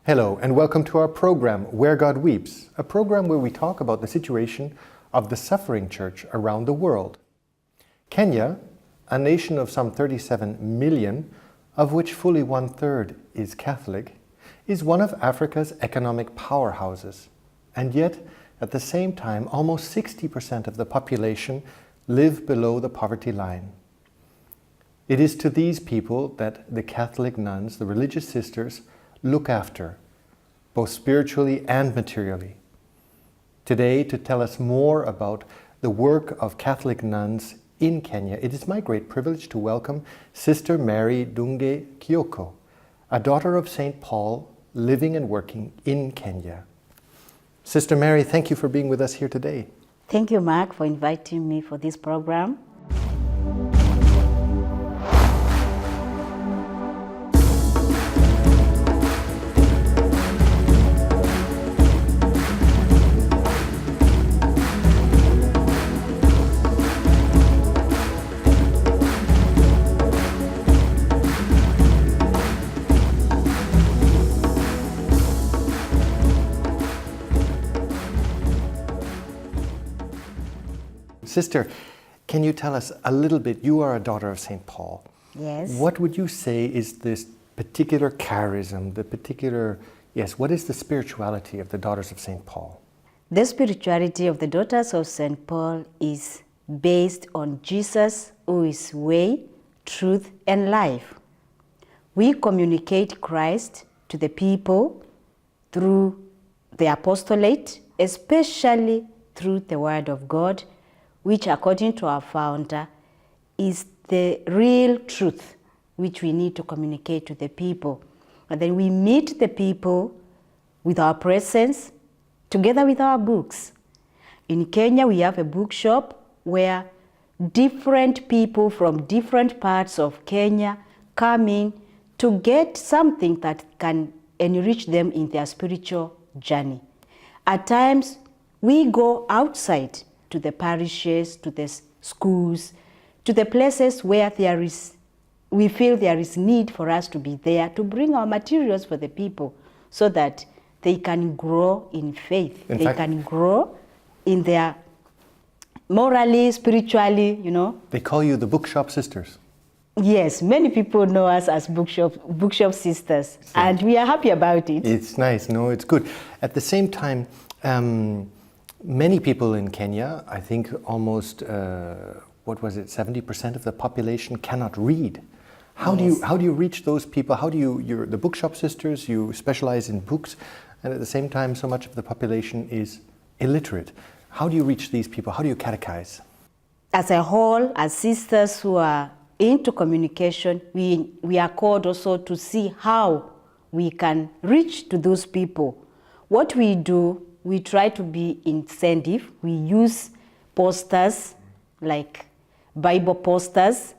Hello and welcome to our program, Where God Weeps, a program where we talk about the situation of the suffering church around the world. Kenya, a nation of some 37 million, of which fully 1/3 is Catholic, is one of Africa's economic powerhouses. And yet, at the same time, almost 60% of the population live below the poverty line. It is to these people that the Catholic nuns, the religious sisters, look after, both spiritually and materially. Today, to tell us more about the work of Catholic nuns in Kenya, it is my great privilege to welcome Sister Mary Ndunge Kioko, a daughter of St. Paul living and working in Kenya. Sister Mary, thank you for being with us here today. Thank you, Mark, for inviting me for this program. Sister, can you tell us a little bit, you are a daughter of St. Paul. Yes. What would you say is this particular charism, what is the spirituality of the daughters of St. Paul? The spirituality of the daughters of St. Paul is based on Jesus, who is way, truth, and life. We communicate Christ to the people through the apostolate, especially through the Word of God, which, according to our founder, is the real truth which we need to communicate to the people. And then we meet the people with our presence, together with our books. In Kenya, we have a bookshop where different people from different parts of Kenya come in to get something that can enrich them in their spiritual journey. At times, we go outside to the parishes, to the schools, to the places where we feel there is need for us to be there to bring our materials for the people so that they can grow in faith. They can grow in their morally, spiritually, They call you the Bookshop Sisters. Yes, many people know us as Bookshop Sisters, and we are happy about it. It's nice, it's good. At the same time, many people in Kenya, I think almost, 70% of the population cannot read. How do you reach those people? You're the Bookshop Sisters, you specialize in books, and at the same time so much of the population is illiterate. How do you reach these people? How do you catechize? As a whole, as sisters who are into communication, we are called also to see how we can reach to those people. What we do, we try to be incentive. We use posters, like Bible posters,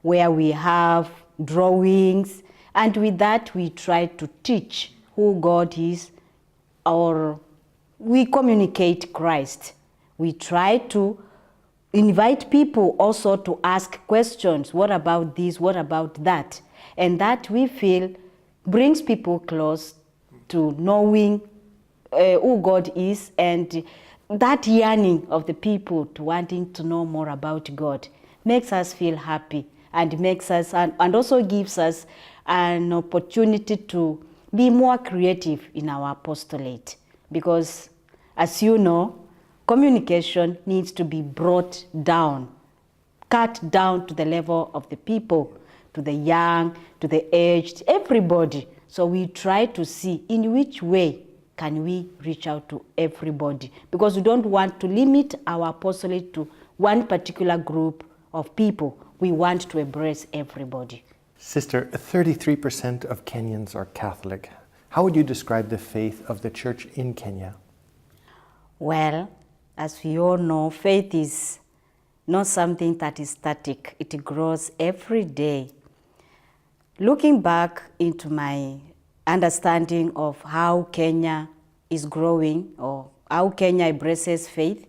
where we have drawings, and with that we try to teach who God is, or we communicate Christ. We try to invite people also to ask questions. What about this? What about that? And that we feel brings people close to knowing who God is, and that yearning of the people to wanting to know more about God makes us feel happy and makes us and also gives us an opportunity to be more creative in our apostolate, because as you know, communication needs to be brought down, cut down to the level of the people, to the young, to the aged, everybody. So we try to see in which way can we reach out to everybody, because we don't want to limit our apostolate to one particular group of people. We want to embrace everybody. Sister, 33% of Kenyans are Catholic. How would you describe the faith of the church in Kenya? Well, as we all know, faith is not something that is static. It grows every day. Looking back into my understanding of how Kenya is growing, or how Kenya embraces faith,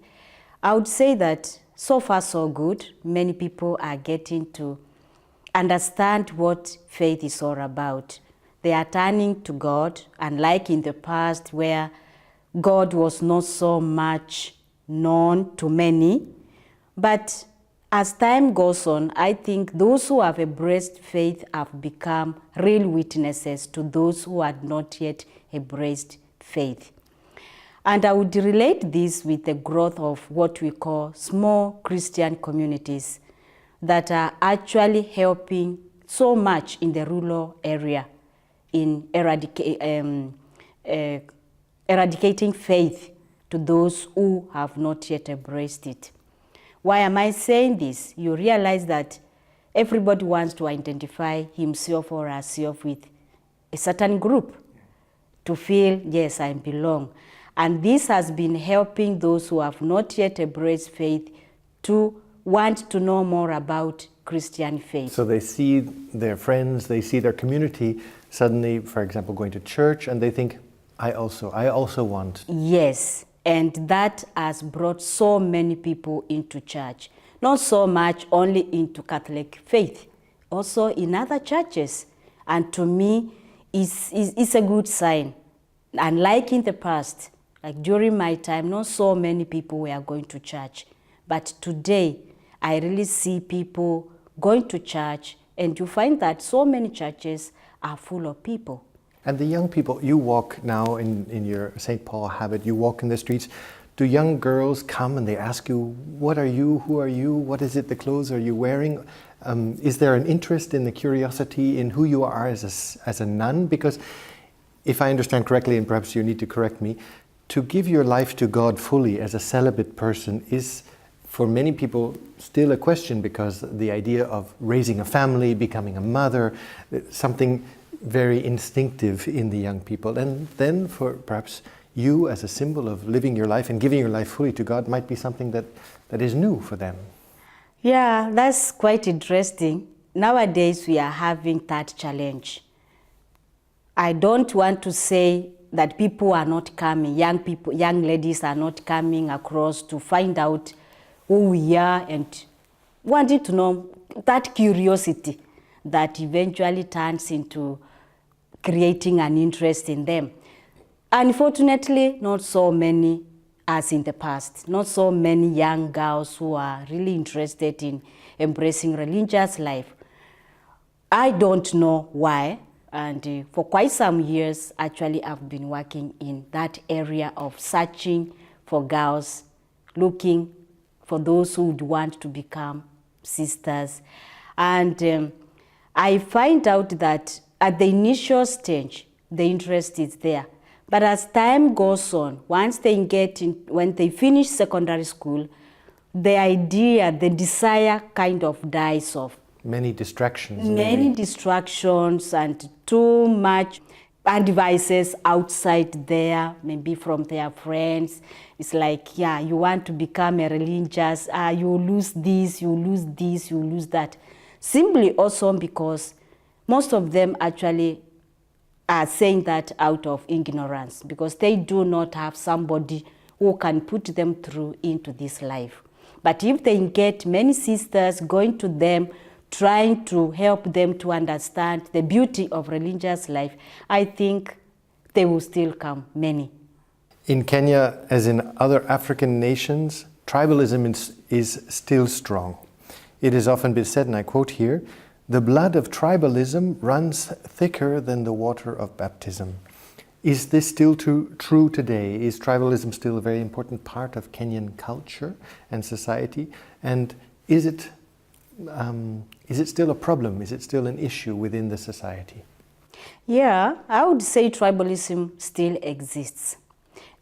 I would say that so far so good. Many people are getting to understand what faith is all about. they are turning to God, unlike in the past where God was not so much known to many. But as time goes on, I think those who have embraced faith have become real witnesses to those who had not yet embraced faith. And I would relate this with the growth of what we call small Christian communities that are actually helping so much in the rural area in eradicating faith to those who have not yet embraced it. Why am I saying this? You realize that everybody wants to identify himself or herself with a certain group to feel, yes, I belong. And this has been helping those who have not yet embraced faith to want to know more about Christian faith. So they see their friends, they see their community suddenly, for example, going to church, and they think, I also want. Yes, and that has brought so many people into church. Not so much only into Catholic faith, also in other churches. And to me, it's a good sign. Unlike in the past, like during my time, not so many people were going to church. But today, I really see people going to church, and you find that so many churches are full of people. And the young people, you walk now in your St. Paul habit, you walk in the streets. Do young girls come and they ask you, what are you, who are you, what is it, the clothes are you wearing? Is there an interest in the curiosity in who you are as a nun? Because if I understand correctly, and perhaps you need to correct me, to give your life to God fully as a celibate person is for many people still a question, because the idea of raising a family, becoming a mother, something very instinctive in the young people. And then for perhaps you as a symbol of living your life and giving your life fully to God might be something that is new for them. Yeah, that's quite interesting. Nowadays we are having that challenge. I don't want to say that people are not coming, young ladies are not coming across to find out who we are and wanting to know, that curiosity that eventually turns into creating an interest in them. Unfortunately, not so many as in the past. Not so many young girls who are really interested in embracing religious life. I don't know why, and for quite some years, actually, I've been working in that area of searching for girls, looking for those who would want to become sisters. And I find out that at the initial stage, the interest is there. But as time goes on, once they when they finish secondary school, the idea, the desire kind of dies off. Many distractions. Many distractions and too much advices outside there, maybe from their friends. It's like, yeah, you want to become a religious, you lose this, you lose this, you lose that. Simply also because most of them actually are saying that out of ignorance, because they do not have somebody who can put them through into this life. But if they get many sisters going to them, trying to help them to understand the beauty of religious life, I think they will still come, many. In Kenya, as in other African nations, tribalism is still strong. It has often been said, and I quote here, "The blood of tribalism runs thicker than the water of baptism." Is this still true today? Is tribalism still a very important part of Kenyan culture and society? And is it still a problem? Is it still an issue within the society? Yeah, I would say tribalism still exists.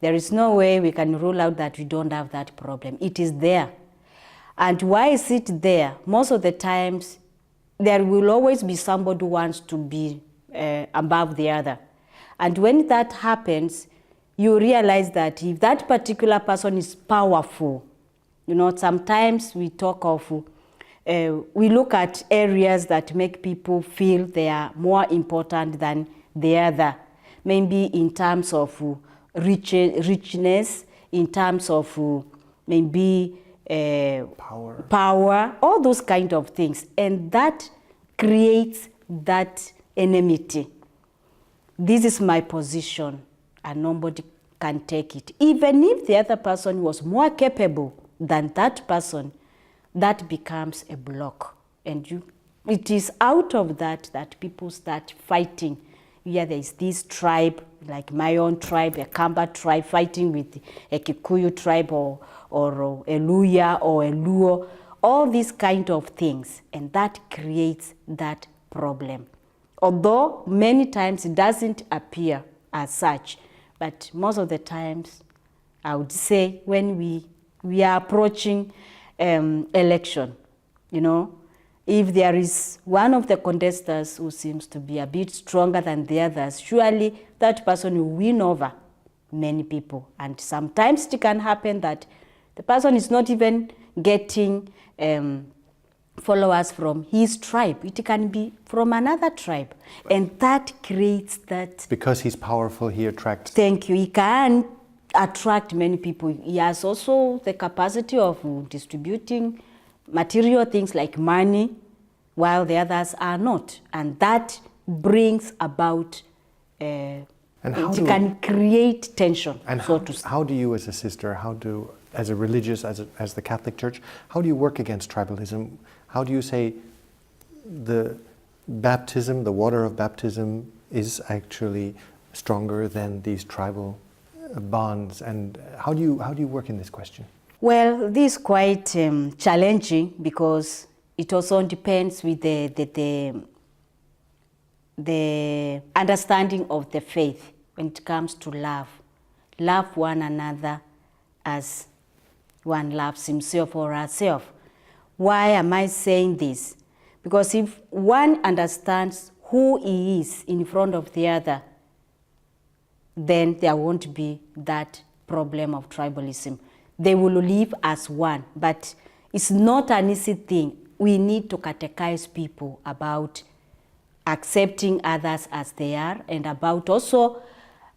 There is no way we can rule out that we don't have that problem. It is there. And why is it there? Most of the times, there will always be somebody who wants to be above the other. And when that happens, you realize that if that particular person is powerful, you know, sometimes we talk of, we look at areas that make people feel they are more important than the other. Maybe in terms of richness, in terms of maybe power, all those kind of things. And that creates that enmity. this is my position and nobody can take it. Even if the other person was more capable than that person, that becomes a block. And it is out of that that people start fighting. Yeah, there is this tribe, like my own tribe, a Kamba tribe, fighting with a Kikuyu tribe or a Luya or a Luo, all these kind of things. And that creates that problem. Although many times it doesn't appear as such, but most of the times, I would say when we are approaching election, you know, if there is one of the contestants who seems to be a bit stronger than the others, surely that person will win over many people. And sometimes it can happen that the person is not even getting followers from his tribe. It can be from another tribe. And that creates that. Because he's powerful, he attracts. Thank you. He can attract many people. He has also the capacity of distributing material things like money, while the others are not. And that brings about, it can create tension, and how do you as a sister, as a religious, as the Catholic Church, how do you work against tribalism? How do you say the baptism, the water of baptism is actually stronger than these tribal bonds? And how do you work in this question? Well, this is quite challenging because it also depends with the understanding of the faith when it comes to love. Love one another as one loves himself or herself. Why am I saying this? Because if one understands who he is in front of the other, then there won't be that problem of tribalism. They will live as one, but it's not an easy thing. We need to catechize people about accepting others as they are and about also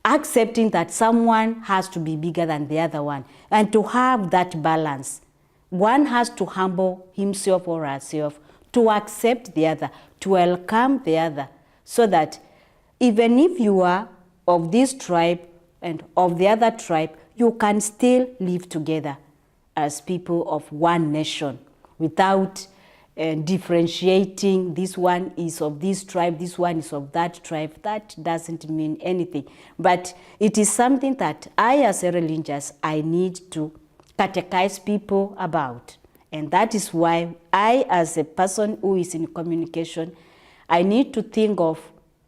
accepting that someone has to be bigger than the other one. And to have that balance, one has to humble himself or herself to accept the other, to welcome the other, so that even if you are of this tribe and of the other tribe, you can still live together as people of one nation without differentiating. This one is of this tribe, this one is of that tribe. That doesn't mean anything. But it is something that I, as a religious, I need to catechize people about. And that is why I, as a person who is in communication, I need to think of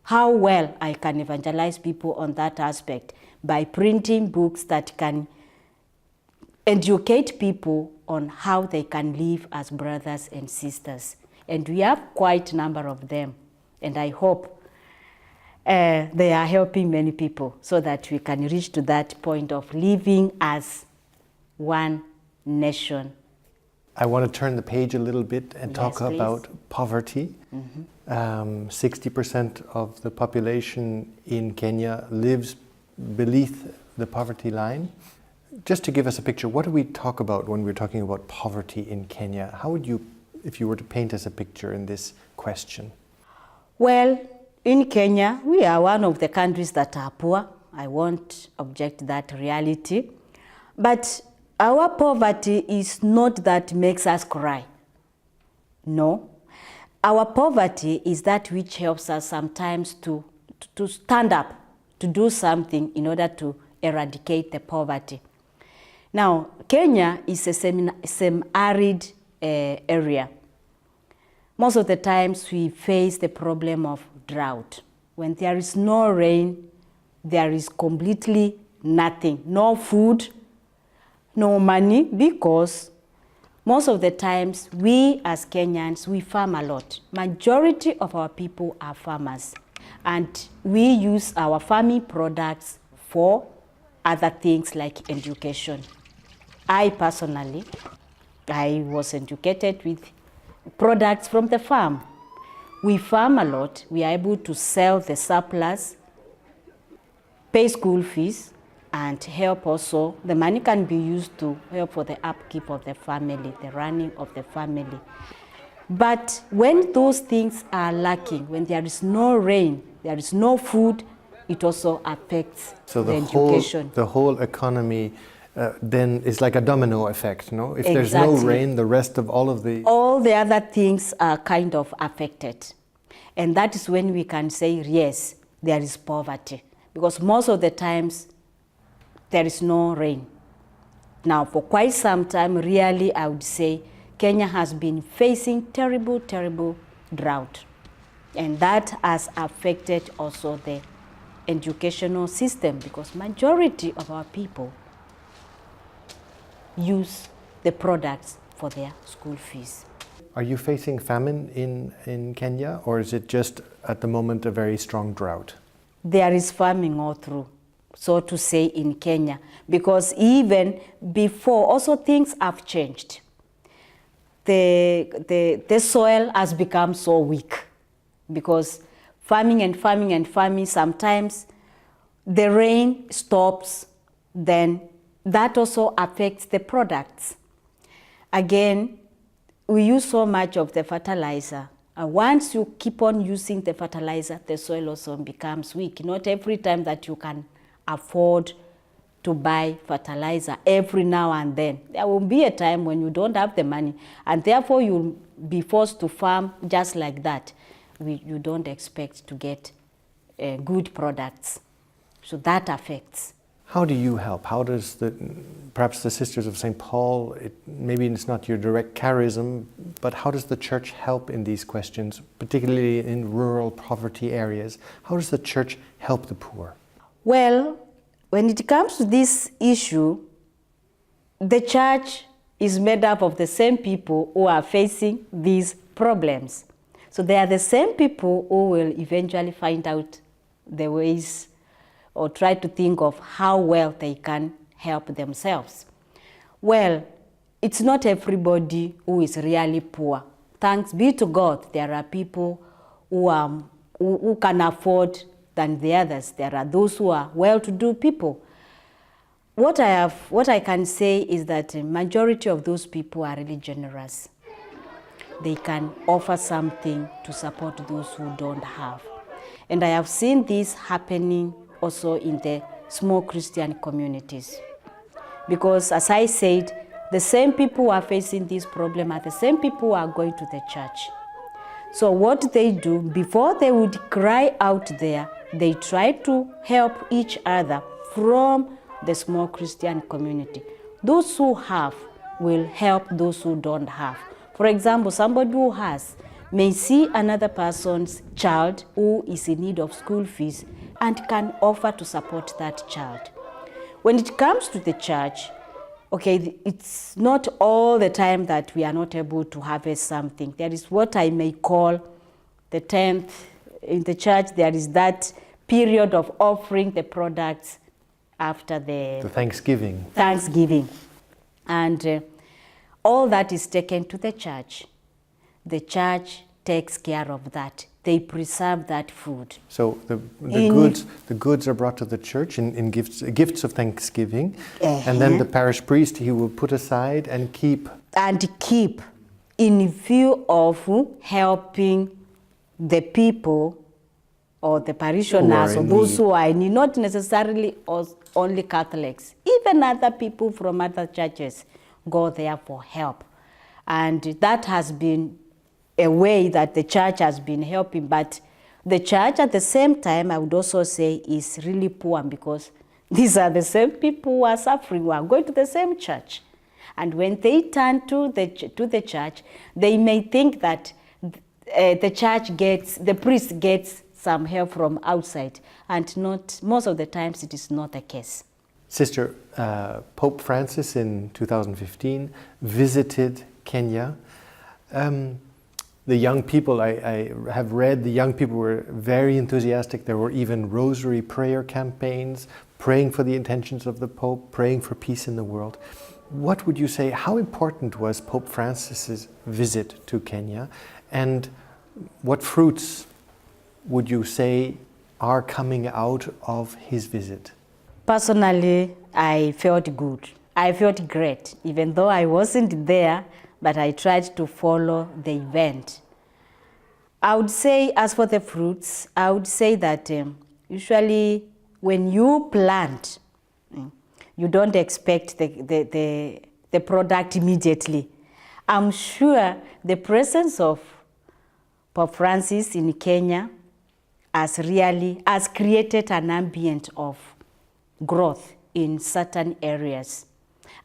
how well I can evangelize people on that aspect by printing books that can educate people on how they can live as brothers and sisters. And we have quite a number of them. And I hope they are helping many people so that we can reach to that point of living as one nation. I want to turn the page a little bit and talk about poverty. 60% of the population in Kenya lives beneath the poverty line. Just to give us a picture, what do we talk about when we're talking about poverty in Kenya? How would you, if you were to paint us a picture in this question? Well, in Kenya, we are one of the countries that are poor. I won't object to that reality. But our poverty is not that makes us cry. No. Our poverty is that which helps us sometimes to stand up, to do something in order to eradicate the poverty. Now, Kenya is a semi-arid area. Most of the times we face the problem of drought. When there is no rain, there is completely nothing, no food, no money, because most of the times we as Kenyans, we farm a lot. Majority of our people are farmers, and we use our farming products for other things like education. I personally, I was educated with products from the farm. We farm a lot. We are able to sell the surplus, pay school fees, and help also. The money can be used to help for the upkeep of the family, the running of the family. But when those things are lacking, when there is no rain, there is no food, it also affects So the education. the whole economy then is like a domino effect, no? If there's no Exactly. rain, the rest of all of the... All the other things are kind of affected. And that is when we can say, yes, there is poverty. Because most of the times, there is no rain. Now, for quite some time, really, I would say, Kenya has been facing terrible, terrible drought. And that has affected also the educational system, because majority of our people use the products for their school fees. Are you facing famine in Kenya, or is it just at the moment a very strong drought? There is farming all through, so to say, in Kenya, because even before, also things have changed. The soil has become so weak, because farming, sometimes the rain stops, then that also affects the products. Again, we use so much of the fertilizer. Once you keep on using the fertilizer, the soil also becomes weak. Not every time that you can afford to buy fertilizer every now and then. There will be a time when you don't have the money, and therefore you'll be forced to farm just like that. You don't expect to get good products. So that affects. How do you help? How does perhaps the Sisters of St. Paul, maybe it's not your direct charism, but how does the church help in these questions, particularly in rural poverty areas? How does the church help the poor? Well, when it comes to this issue, the church is made up of the same people who are facing these problems. So they are the same people who will eventually find out the ways or try to think of how well they can help themselves. Well, it's not everybody who is really poor. Thanks be to God, there are people who can afford than the others. There are those who are well-to-do people. What I can say is that the majority of those people are really generous. They can offer something to support those who don't have. And I have seen this happening also in the small Christian communities. Because as I said, the same people who are facing this problem are the same people who are going to the church. So what they do, before they would cry out there, they try to help each other from the small Christian community. Those who have will help those who don't have. For example, somebody who has may see another person's child who is in need of school fees and can offer to support that child. When it comes to the church, okay, it's not all the time that we are not able to harvest something. There is what I may call the 10th. In the church, there is that period of offering the products after the Thanksgiving. Thanksgiving. And all that is taken to the church. The church takes care of that. They preserve that food. So the goods are brought to the church in gifts of thanksgiving, and then the parish priest, he will put aside and keep. And keep in view of helping the people or the parishioners or those who are in need, not necessarily only Catholics, even other people from other churches go there for help. And that has been a way that the church has been helping. But the church at the same time, I would also say, is really poor, because these are the same people who are suffering, who are going to the same church. And when they turn to the church, they may think that the priest gets some help from outside, and not most of the times it is not the case. Sister, Pope Francis in 2015 visited Kenya. The young people, I have read, the young people were very enthusiastic. There were even rosary prayer campaigns, praying for the intentions of the Pope, praying for peace in the world. What would you say, how important was Pope Francis's visit to Kenya, and what fruits would you say are coming out of his visit? Personally, I felt good. I felt great, even though I wasn't there, but I tried to follow the event. I would say, as for the fruits, I would say that usually when you plant, you don't expect the product immediately. I'm sure the presence of Pope Francis in Kenya has created an ambient of growth in certain areas.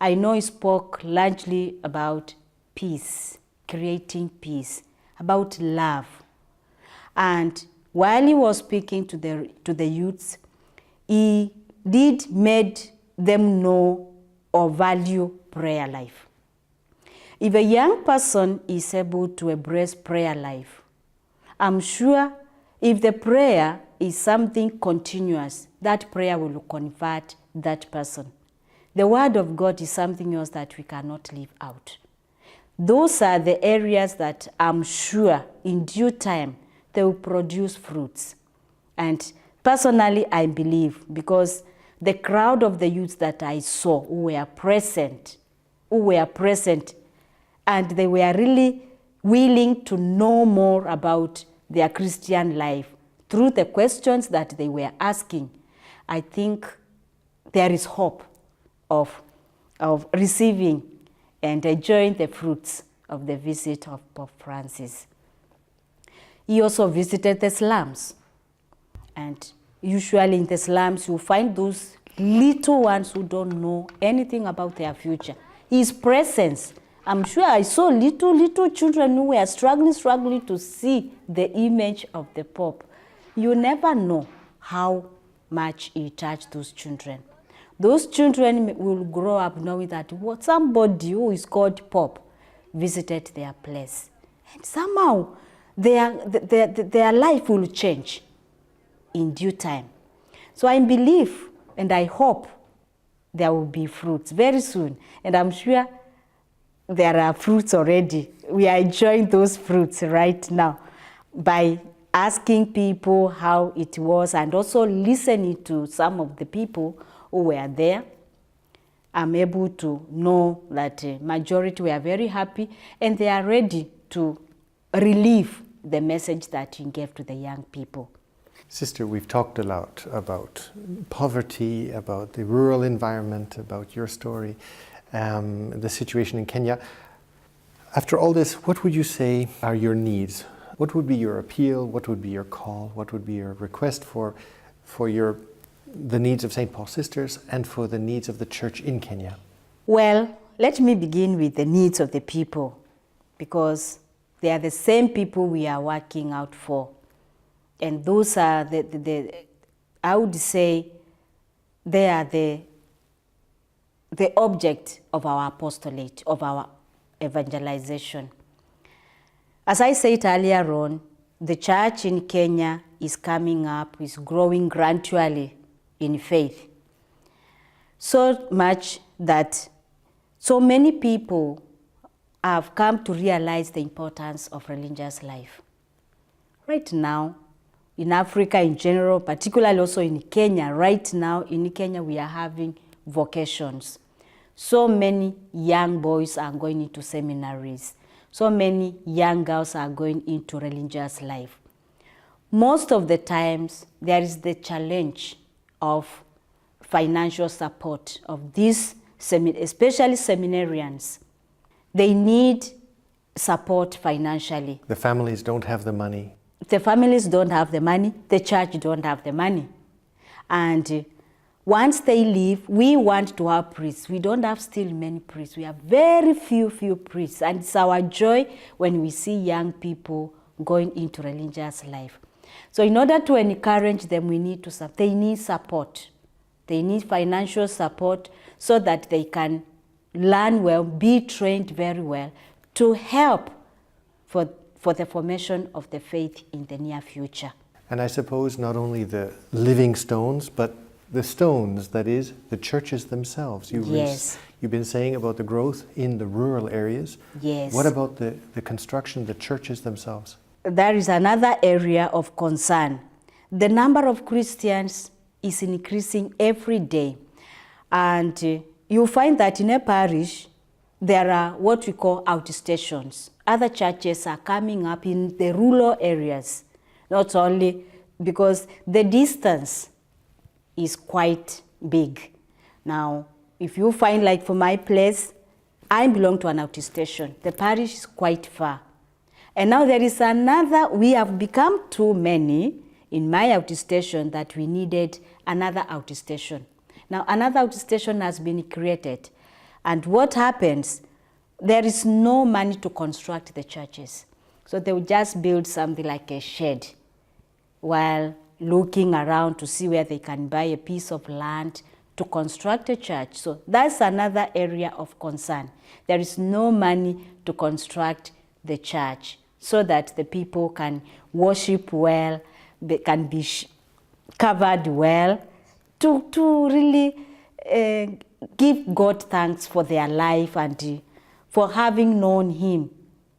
I know he spoke largely about peace, creating peace, about love. And while he was speaking to the youths, he made them know or value prayer life. If a young person is able to embrace prayer life, I'm sure if the prayer is something continuous, that prayer will convert that person. The word of God is something else that we cannot leave out. Those are the areas that I'm sure in due time they will produce fruits. And personally, I believe, because the crowd of the youths that I saw who were present, and they were really willing to know more about their Christian life through the questions that they were asking, I think there is hope of receiving and enjoying the fruits of the visit of Pope Francis. He also visited the slums. And usually in the slums, you find those little ones who don't know anything about their future. His presence, I'm sure I saw little children who were struggling to see the image of the Pope. You never know how much he touched those children. Those children will grow up knowing that somebody who is called Pope visited their place. And somehow their life will change in due time. So I believe and I hope there will be fruits very soon. And I'm sure there are fruits already. We are enjoying those fruits right now by asking people how it was and also listening to some of the people who were there. I'm able to know that majority were very happy and they are ready to relieve the message that he gave to the young people. Sister, we've talked a lot about poverty, about the rural environment, about your story, the situation in Kenya. After all this, what would you say are your needs? What would be your appeal? What would be your call? What would be your request for the needs of St. Paul Sisters and for the needs of the church in Kenya? Well, let me begin with the needs of the people, because they are the same people we are working out for. And those are I would say, they are the object of our apostolate, of our evangelization. As I said earlier on, the church in Kenya is coming up, is growing gradually in faith. So much that so many people have come to realize the importance of religious life. Right now, in Africa in general, particularly also in Kenya, right now in Kenya we are having vocations. So many young boys are going into seminaries. So many young girls are going into religious life. Most of the times, there is the challenge of financial support of these, especially seminarians. They need support financially. The families don't have the money. The families don't have the money, the church don't have the money. And once they leave, we want to have priests. We don't have still many priests. We have very few priests. And it's our joy when we see young people going into religious life. So in order to encourage them, they need support. They need financial support so that they can learn well, be trained very well to help for the formation of the faith in the near future. And I suppose not only the living stones, but the stones, that is, the churches themselves. Yes. You've been saying about the growth in the rural areas. Yes. What about the construction, the churches themselves? There is another area of concern. The number of Christians is increasing every day. And you find that in a parish, there are what we call outstations. Other churches are coming up in the rural areas, not only because the distance is quite big. Now, if you find, like for my place, I belong to an outstation. The parish is quite far. And now there is another, we have become too many in my outstation that we needed another outstation. Now, another outstation has been created. And what happens, there is no money to construct the churches. So they will just build something like a shed while looking around to see where they can buy a piece of land to construct a church. So that's another area of concern. There is no money to construct the church so that the people can worship well, they can be covered well, to really give God thanks for their life and for having known Him.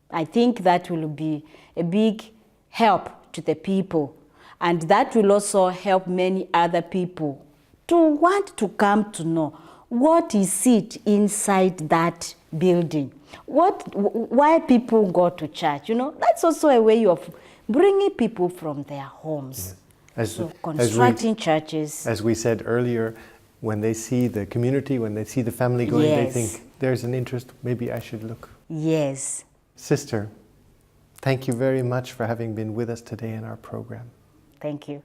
I think that will be a big help to the people, and that will also help many other people to want to come to know what is it inside that building, why people go to church. You know, that's also a way of bringing people from their homes. So constructing churches. As we said earlier, when they see the community, when they see the family going, Yes. they think there's an interest, maybe I should look. Yes. Sister, thank you very much for having been with us today in our program. Thank you.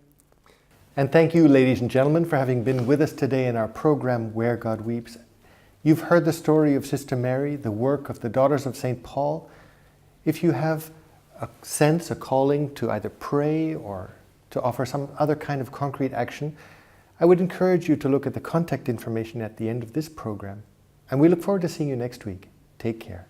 And thank you, ladies and gentlemen, for having been with us today in our program, Where God Weeps. You've heard the story of Sister Mary, the work of the Daughters of St. Paul. If you have a sense, a calling to either pray or to offer some other kind of concrete action, I would encourage you to look at the contact information at the end of this program. And we look forward to seeing you next week. Take care.